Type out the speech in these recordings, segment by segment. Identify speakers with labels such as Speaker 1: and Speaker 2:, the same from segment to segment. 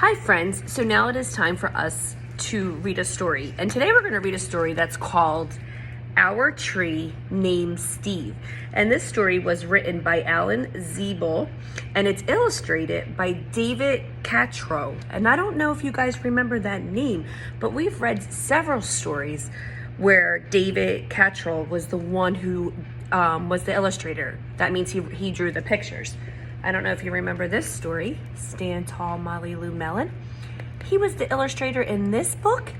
Speaker 1: Hi friends, so now it is time for us to read a story. And today we're going to read a story that's called Our Tree Named Steve. And this story was written by Alan Ziebel and it's illustrated by David Catrow. And I don't know if you guys remember that name, but we've read several stories where David Catrow was the one who was the illustrator. That means he drew the pictures. I don't know if you remember this story, Stand Tall, Molly Lou Mellon. He was the illustrator in this book.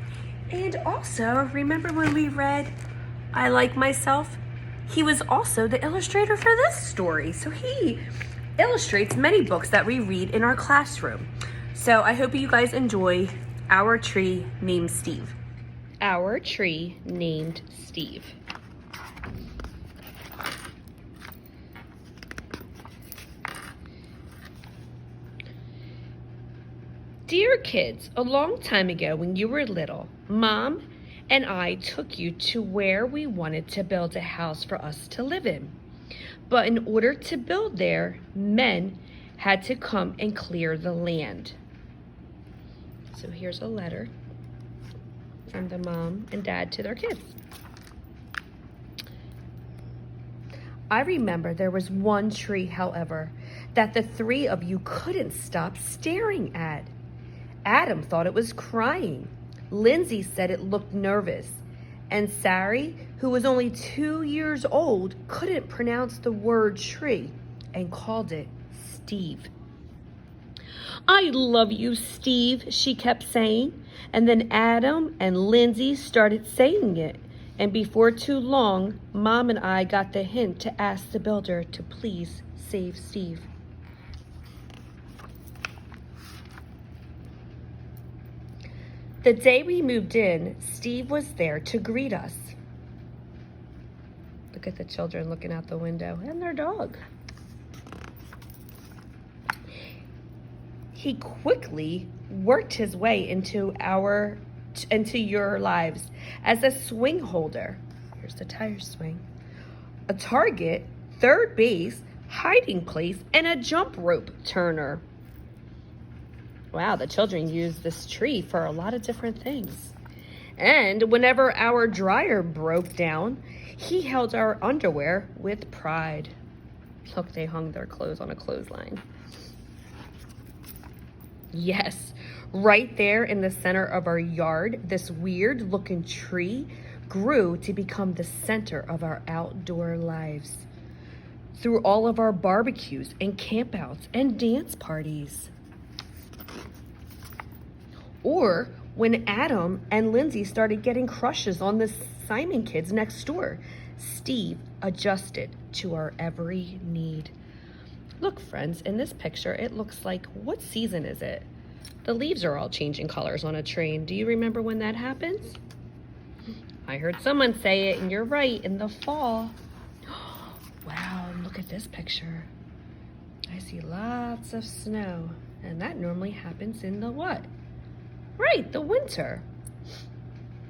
Speaker 1: And also, remember when we read I Like Myself? He was also the illustrator for this story. So he illustrates many books that we read in our classroom. So I hope you guys enjoy Our Tree Named Steve. Our Tree Named Steve. Dear kids, a long time ago when you were little, Mom and I took you to where we wanted to build a house for us to live in. But in order to build there, men had to come and clear the land. So here's a letter from the mom and dad to their kids. I remember there was one tree, however, that the three of you couldn't stop staring at. Adam thought it was crying. Lindsay said it looked nervous. And Sari, who was only 2 years old, couldn't pronounce the word tree and called it Steve. I love you, Steve, she kept saying. And then Adam and Lindsay started saying it. And before too long, Mom and I got the hint to ask the builder to please save Steve. The day we moved in, Steve was there to greet us. Look at the children looking out the window and their dog. He quickly worked his way into your lives as a swing holder. Here's the tire swing. A target, third base, hiding place, and a jump rope turner. Wow, the children used this tree for a lot of different things. And whenever our dryer broke down, he held our underwear with pride. Look, they hung their clothes on a clothesline. Yes, right there in the center of our yard, this weird-looking tree grew to become the center of our outdoor lives. Through all of our barbecues and campouts and dance parties. Or when Adam and Lindsay started getting crushes on the Simon kids next door, Steve adjusted to our every need. Look, friends, in this picture, it looks like, what season is it? The leaves are all changing colors on a tree. Do you remember when that happens? I heard someone say it, and you're right, in the fall. Wow, look at this picture. I see lots of snow, and that normally happens in the what? Right, the winter.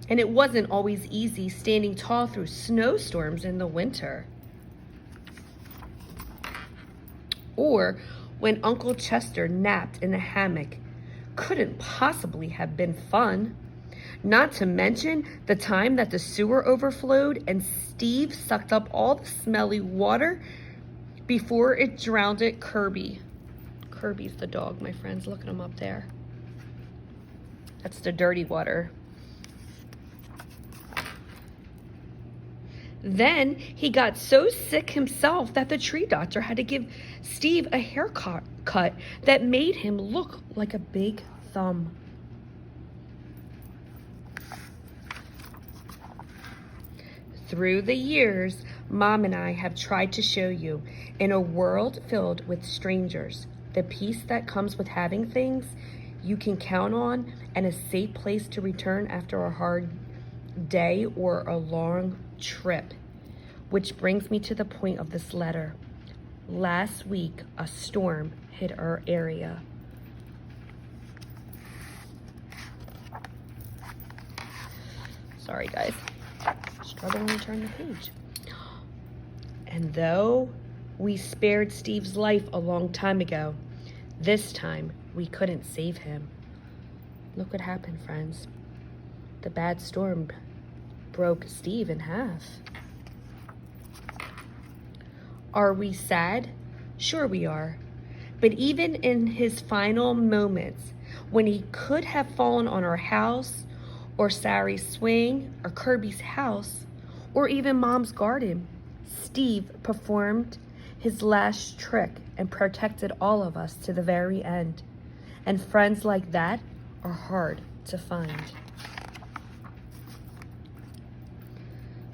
Speaker 1: And it wasn't always easy standing tall through snowstorms in the winter. Or when Uncle Chester napped in a hammock. Couldn't possibly have been fun. Not to mention the time that the sewer overflowed and Steve sucked up all the smelly water before it drowned Kirby. Kirby's the dog, my friends. Look at him up there. That's the dirty water. Then he got so sick himself that the tree doctor had to give Steve a haircut that made him look like a big thumb. Through the years, Mom and I have tried to show you, in a world filled with strangers, the peace that comes with having things you can count on and a safe place to return after a hard day or a long trip. Which brings me to the point of this letter. Last week, a storm hit our area. Sorry, guys. Struggling to turn the page. And though we spared Steve's life a long time ago, this time we couldn't save him. look what happened, friends. The bad storm broke Steve in half. Are we sad? Sure we are. But even in his final moments, when he could have fallen on our house, or Sary's swing, or Kirby's house, or even Mom's garden, Steve performed his last trick and protected all of us to the very end. And friends like that are hard to find.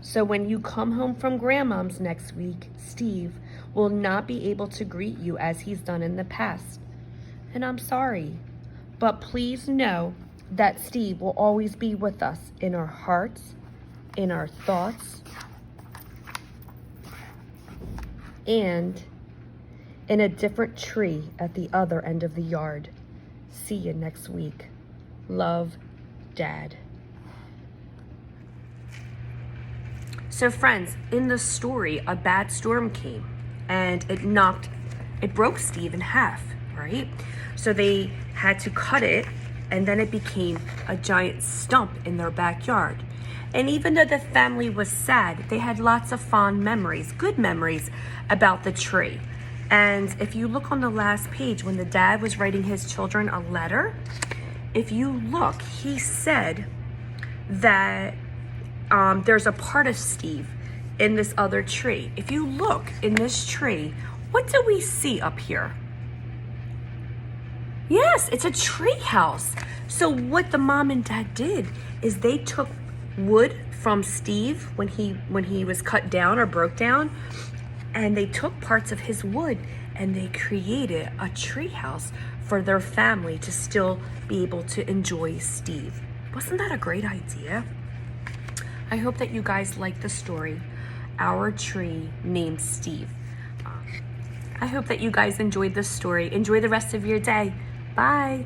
Speaker 1: So when you come home from Grandmom's next week, Steve will not be able to greet you as he's done in the past. And I'm sorry, but please know that Steve will always be with us in our hearts, in our thoughts, and in a different tree at the other end of the yard. See you next week. Love, Dad. So friends, in the story, a bad storm came and it broke Steve in half, right? So they had to cut it, and then it became a giant stump in their backyard. And even though the family was sad, they had lots of fond memories, good memories about the tree. And if you look on the last page, when the dad was writing his children a letter, if you look, he said that there's a part of Steve in this other tree. If you look in this tree, what do we see up here? Yes, it's a tree house. So what the mom and dad did is they took wood from Steve when he was cut down or broke down, and they took parts of his wood and they created a tree house for their family to still be able to enjoy Steve. Wasn't that a great idea? I hope that you guys like the story, Our Tree Named Steve. I hope that you guys enjoyed this story. Enjoy the rest of your day. Bye.